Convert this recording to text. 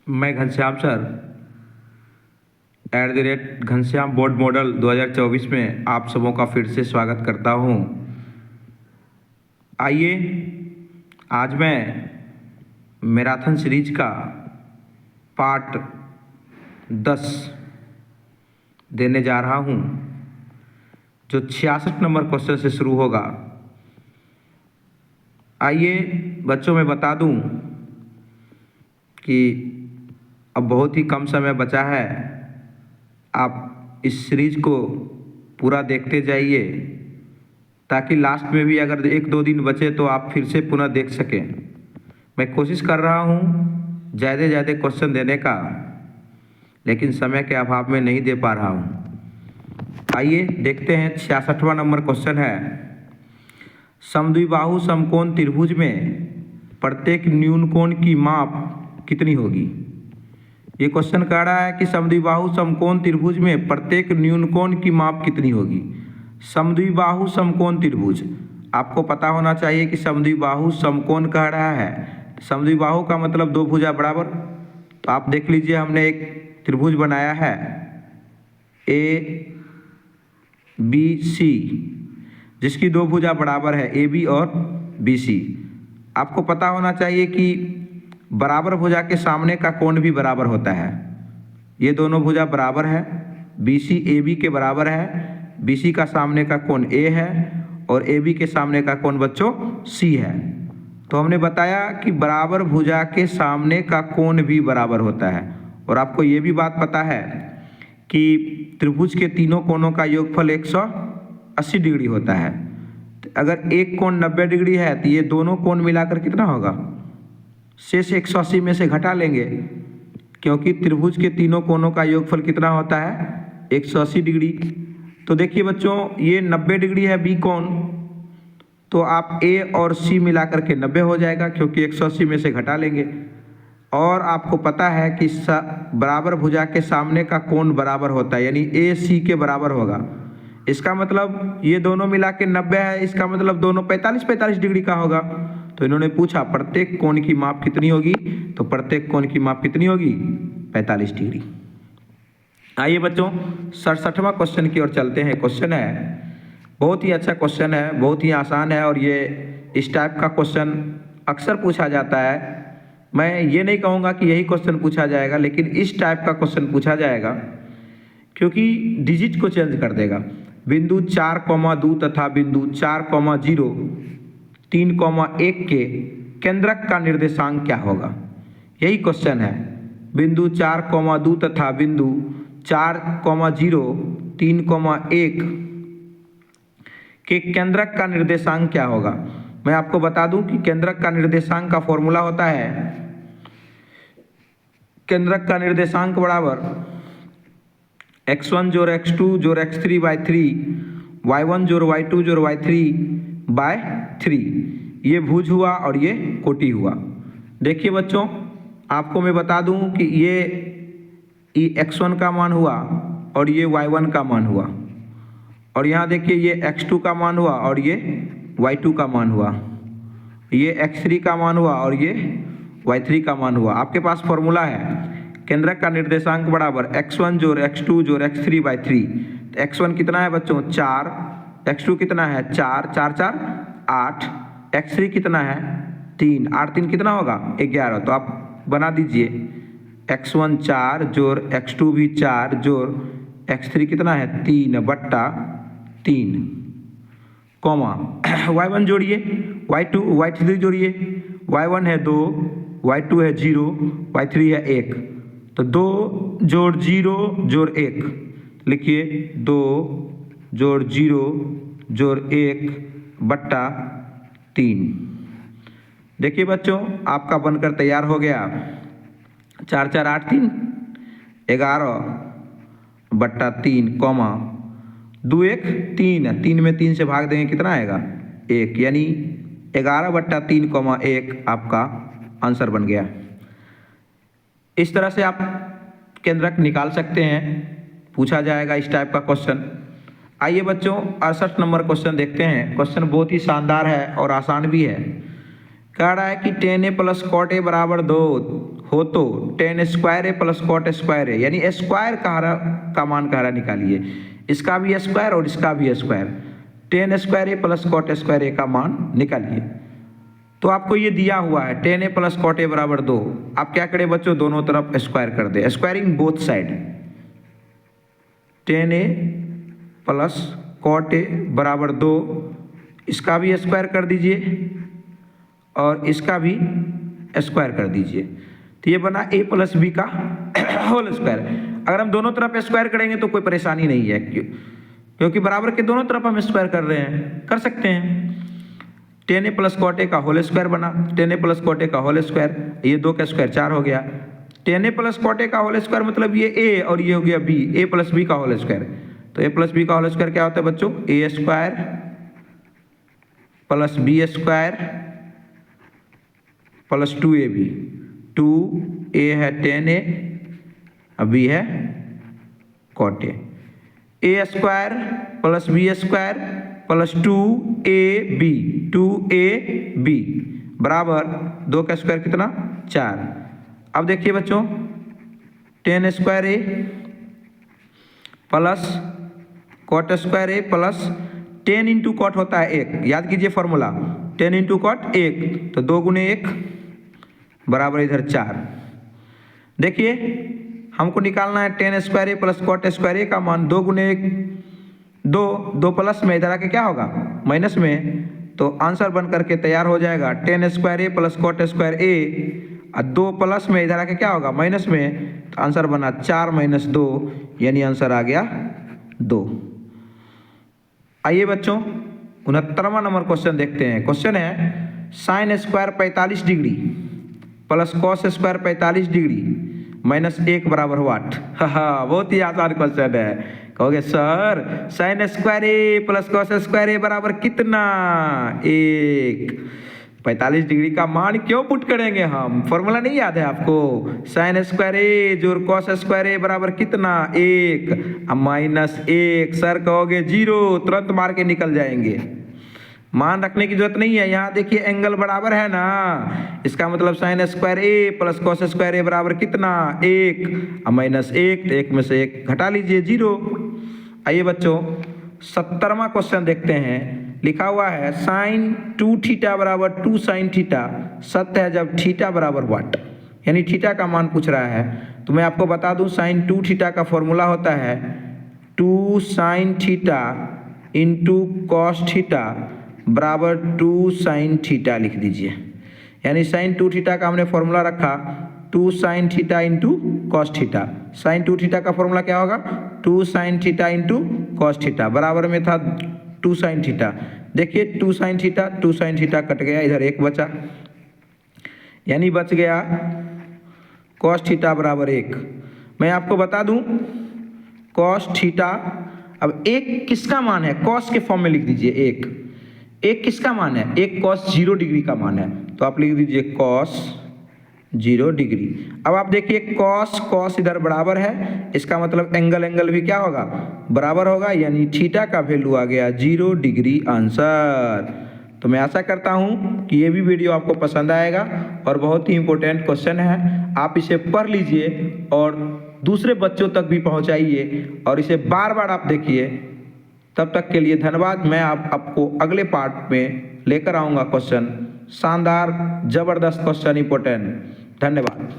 मैं Ghanshyam sir @Ghanshyam board model 2024 में आप सबों का फिर से स्वागत करता हूं। आइए आज मैं मैराथन सीरीज का पार्ट 10 देने जा रहा हूं, जो 66 नंबर क्वेश्चन से शुरू होगा। आइए बच्चों मैं बता दूं कि अब बहुत ही कम समय बचा है। आप इस सीरीज को पूरा देखते जाइए ताकि लास्ट में भी अगर 1-2 दिन बचे तो आप फिर से पुनः देख सकें। मैं कोशिश कर रहा हूँ ज़्यादा क्वेश्चन देने का, लेकिन समय के अभाव में नहीं दे पा रहा हूँ। आइए देखते हैं। 66वां नंबर क्वेश्चन है, समद्विबाहु समकोण त्रिभुज में प्रत्येक न्यून कोण की माप कितनी होगी। ये क्वेश्चन कह रहा है कि समद्विबाहु समकोण त्रिभुज में प्रत्येक न्यून कोण की माप कितनी होगी। समद्विबाहु समकोण त्रिभुज, आपको पता होना चाहिए कि समद्विबाहु समकोण कह रहा है। समद्विबाहु का मतलब दो भुजा बराबर। तो आप देख लीजिए, हमने एक त्रिभुज बनाया है ABC, जिसकी दो भुजा बराबर है AB और BC। आपको पता होना चाहिए कि बराबर भुजा के सामने का कोण भी बराबर होता है। ये दोनों भुजा बराबर है, BC AB के बराबर है। BC का सामने का कोण A है और AB के सामने का कोण बच्चों C है। तो हमने बताया कि बराबर भुजा के सामने का कोण भी बराबर होता है। और आपको ये भी बात पता है कि त्रिभुज के तीनों कोणों का योगफल 180 डिग्री होता है। तो अगर एक कोण 90 डिग्री है तो ये दोनों कोण मिलाकर कितना होगा, शेष 180 में से घटा लेंगे, क्योंकि त्रिभुज के तीनों कोणों का योगफल कितना होता है 180 डिग्री। तो देखिए बच्चों, ये 90 डिग्री है B कोण, तो आप A और C मिलाकर के 90 हो जाएगा, क्योंकि 180 में से घटा लेंगे। और आपको पता है कि बराबर भुजा के सामने का कोण बराबर होता है, यानी AC के बराबर होगा। इसका मतलब ये दोनों मिला के 90 है, इसका मतलब दोनों 45-45 डिग्री का होगा। तो इन्होंने पूछा प्रत्येक कोण की माप कितनी होगी, तो प्रत्येक कोण की माप कितनी होगी 45 डिग्री। आइए बच्चों 67वां क्वेश्चन की ओर चलते हैं। क्वेश्चन है, बहुत ही अच्छा क्वेश्चन है, बहुत ही आसान है, और ये इस टाइप का क्वेश्चन अक्सर पूछा जाता है। मैं ये नहीं कहूँगा कि यही क्वेश्चन पूछा जाएगा, लेकिन इस टाइप का क्वेश्चन पूछा जाएगा, क्योंकि डिजिट को चेंज कर देगा। बिंदु 4,2 तथा बिंदु 4,0 3,1 के केंद्रक का निर्देशांक क्या होगा, यही क्वेश्चन है। बिंदु 4,2 तथा बिंदु 4,0 3,1 के केंद्रक का निर्देशांक क्या होगा। मैं आपको बता दूं कि केंद्रक का निर्देशांक का फॉर्मूला होता है, केंद्रक का निर्देशांक बराबर x1 जोड़ x2 जोड़ x3 बाय 3, y1 जोड़ y2 जोड़ y3 बाय 3। ये भुज हुआ और ये कोटि हुआ। देखिए बच्चों, आपको मैं बता दूं कि ये x1 का मान हुआ और ये y1 का मान हुआ, और यहाँ देखिए ये x2 का मान हुआ और ये y2 का मान हुआ, ये x3 का मान हुआ और ये y3 का मान हुआ। आपके पास फॉर्मूला है केंद्रक का निर्देशांक बराबर x1 जोड़ x2 जोड़ x3 बाय 3। तो x1 कितना है बच्चों 4, x2 कितना है 4, 4 4 8, x3 कितना है 3, 8 3 कितना होगा 11। तो आप बना दीजिए x1 4 जोड़ x2 भी 4 जोड़ x3 कितना है 3 बट्टा 3, कॉमा y1 जोड़िए, y2 y3 जोड़िए, y1 है 2, y2 है 0, y3 है 1। तो 2 जोड़ 0 जोड़ 1 लिखिए, 2 जोड़ 0 जोड़ 1 बट्टा 3। देखिए बच्चों, आपका बनकर तैयार हो गया 4 4 8 3 11 बट्टा 3, कॉमा 2 1 3, 3 में 3 से भाग देंगे कितना आएगा 1, यानी 11 बट्टा 3, 1 आपका आंसर बन गया। इस तरह से आप केंद्रक निकाल सकते हैं, पूछा जाएगा इस टाइप का क्वेश्चन। आइए बच्चों 68 नंबर क्वेश्चन देखते हैं। क्वेश्चन बहुत ही शानदार है और आसान भी है। कह रहा है कि tan a + cot a बराबर 2 हो तो ten square A plus cot square ए, यानी स्क्वायर का मान कह रहा निकालिए, इसका भी स्क्वायर और इसका भी square, tan square A plus cot square A का मान निकालिए। तो आपको ये दिया हुआ है tan A plus cot A बराबर 2, आप क्या करें बच्चों, दोनों तरफ स्क्वायर कर दे, squaring both side, tan A plus cot A बराबर 2, इसका भी स्क्वायर कर दीजिए और इसका भी स्क्वायर कर दीजिए, तो ये बना a प्लस बी का होल स्क्वायर। अगर हम दोनों तरफ स्क्वायर करेंगे तो कोई परेशानी नहीं है, क्योंकि बराबर के दोनों तरफ हम स्क्वायर कर रहे हैं, कर सकते हैं। Tan A plus cot A का होल स्क्वायर बना, tan A plus cot A का होल स्क्वायर, ये 2 का स्क्वायर 4 हो गया। Tan A plus cot A का होल स्क्वायर मतलब ये a और ये हो गया b, a प्लस बी का होल स्क्वायर, तो a प्लस बी का होल स्क्वायर क्या होता है बच्चों, a square plus B square plus 2ab, 2a है टेन ए और b है cot A, a square plus B square plus 2ab, 2ab बराबर 2 का स्क्वायर कितना 4। अब देखिए बच्चों, ten square A plus cot square A plus 10 into cot होता है 1, याद कीजिए फॉर्मूला, 10 इंटू कॉट 1, तो 2 गुने 1 बराबर इधर 4। देखिए हमको निकालना है ten square A plus cot square A का मान, 2 गुने 1 2, 2 प्लस में इधर आके क्या होगा माइनस में, तो आंसर बन करके तैयार हो जाएगा ten square A plus cot square ए, और 2 प्लस में इधर आके क्या होगा माइनस में, तो आंसर बना 4 माइनस 2, यानी आंसर आ गया 2। आइए बच्चों 69वां नंबर क्वेश्चन देखते हैं। क्वेश्चन है sine square 45 degree plus cos square 45 degree minus 1 बराबर वाट। हाँ, बहुत ही आसान क्वेश्चन है। कहोगे sir sine square A plus cos square ए बराबर कितना, 1। 45 डिग्री का मान क्यों पुट करेंगे हम, फॉर्मूला नहीं याद है आपको, साइन स्क्वायर ए जोड़ कॉस स्क्वायर ए बराबर कितना 1 माइनस 1, सर कहोगे 0, तुरंत मार के निकल जाएंगे, मान रखने की जरूरत नहीं है। यहाँ देखिए एंगल बराबर है ना, इसका मतलब sine square A plus cos square ए बराबर कितना 1 माइनस 1, तो 1 में से 1 घटा लीजिए 0। आइए बच्चों 70वां क्वेश्चन देखते हैं। लिखा हुआ है साइन 2 थीटा बराबर 2 साइन थीटा सत्य है जब थीटा बराबर वाट, यानी थीटा का मान पूछ रहा है। तो मैं आपको बता दूं साइन 2 थीटा का फॉर्मूला होता है 2 sine theta into cos theta बराबर 2 साइन थीटा लिख दीजिए, यानी साइन 2 थीटा का हमने फॉर्मूला रखा 2 sine theta into cos theta. Sine 2 theta का फॉर्मूला क्या होगा 2 sine theta into cos theta, बराबर में था 2 साइन थीटा। देखिए 2 साइन थीटा कट गया, इधर 1 बचा, यानी बच गया कॉस थीटा बराबर 1। मैं आपको बता दूं कॉस थीटा, अब 1 किसका मान है, कॉस के फॉर्म में लिख दीजिए 1 किसका मान है, 1 कॉस 0 डिग्री का मान है, तो आप लिख दीजिए कॉस 0 डिग्री। अब आप देखिए कॉस इधर बराबर है, इसका मतलब एंगल भी क्या होगा बराबर होगा, यानी थीटा का वैल्यू आ गया 0 डिग्री आंसर। तो मैं आशा करता हूँ कि ये भी वीडियो आपको पसंद आएगा और बहुत ही इंपॉर्टेंट क्वेश्चन है, आप इसे पढ़ लीजिए और दूसरे बच्चों तक भी पहुँचाइए और इसे बार बार आप देखिए। तब तक के लिए धन्यवाद। मैं आपको अगले पार्ट में लेकर आऊँगा क्वेश्चन, शानदार जबरदस्त क्वेश्चन, इंपॉर्टेंट। धन्यवाद।